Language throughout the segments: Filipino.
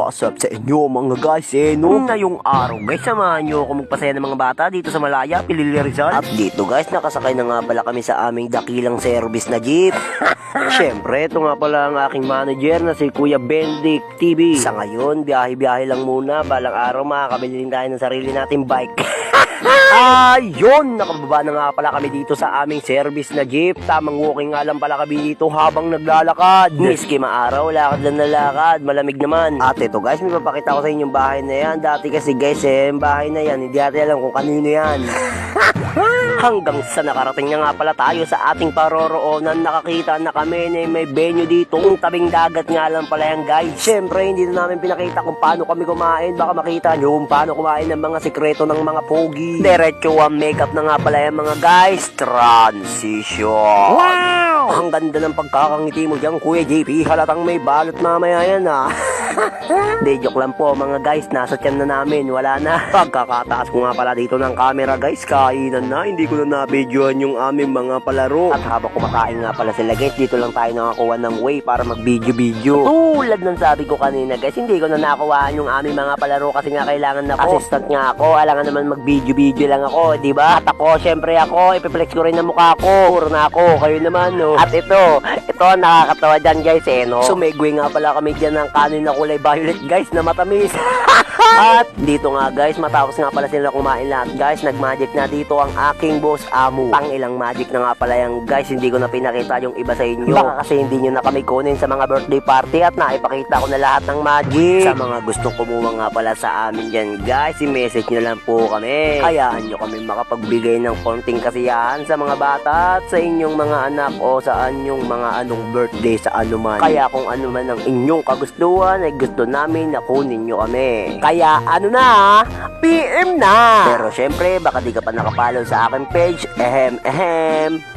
What's up sa inyo mga guys no? Ngayong araw guys, samahan nyo ako magpasaya ng mga bata dito sa Malaya, Pilili Rizal. At dito guys, nakasakay na nga pala kami sa aming dakilang service na jeep. Siyempre, ito nga pala ang aking manager na si Kuya Bendik TV. Sa ngayon, biyahe-biyahe lang muna. Balang araw makakabili din tayo ng sarili nating bike. Ayun, nakababa na nga pala kami dito sa aming service na jeep. Tamang walking nga lang pala kami dito habang naglalakad. Miski maaraw, lakad lang na lakad, malamig naman. At ito guys, may papakita ko sa inyong bahay na yan. Dati kasi guys bahay na yan, hindi natin alam kung kanino yan. Hanggang sa nakarating na nga pala tayo sa ating paroroonan, nakakita na kami na may venue dito, tabing dagat nga lang pala yan guys. Siyempre hindi na namin pinakita kung paano kami kumain, baka makita nyo kung paano kumain ng mga sikreto ng mga pogi. Diretso ang makeup na nga pala yan mga guys. Transition. Wow! Ang ganda ng pagkakangiti mo dyan Kuya JP, halatang may balot mamaya yan Hindi, joke lang po mga guys, nasa tiyan na namin, wala na. Pagkakataas ko nga pala dito ng camera guys, kainan na, hindi ko na na-videoan yung aming mga palaro. At habang kumakain nga pala sila guys, dito lang tayo nakakuha ng way para mag-video-video. Tulad ng sabi ko kanina guys, hindi ko na nakuhaan yung aming mga palaro kasi nga kailangan na po. Assistant nga ako, alangan naman mag-video-video lang ako, diba? At ako, syempre ako, ipiplex ko rin ang mukha ko. Puro na ako, kayo naman no. At ito nakakatawa dyan guys no. Sumegway nga pala kami dyan ng kanin na kulay violet guys na matamis. At dito nga guys, matapos nga pala sila kumain lahat guys, nagmagic na dito ang aking boss Amu. Pang ilang magic na nga pala yan guys, hindi ko na pinakita yung iba sa inyo. Baka kasi hindi nyo na kami kunin sa mga birthday party at naipakita ko na lahat ng magic. Sa mga gustong kumuha nga pala sa amin dyan guys, i-message nyo lang po kami. Hayaan nyo kami makapagbigay ng konting kasiyahan sa mga bata at sa inyong mga anak o sa anyong mga anong birthday sa anuman. Kaya kung ano man ang inyong kagustuhan ay gusto namin na kunin nyo kami. Kaya ano na, PM na! Pero syempre, baka di ka pa nakapollow sa aking page,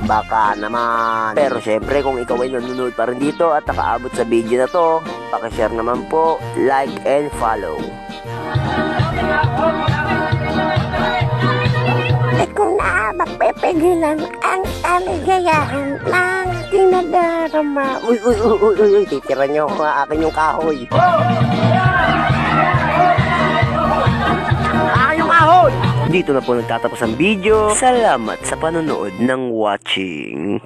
baka naman. Pero syempre, kung ikaw ay nanonood pa rin dito at nakaabot sa video na to, pakishare naman po, like and follow. Kung na magpipigilan ang kaligayahan ng dinadarama. Uy, titira nyo ako nga akin yung kahoy. Yung kahoy! Dito na po nagtatapos ang video. Salamat sa panonood ng watching.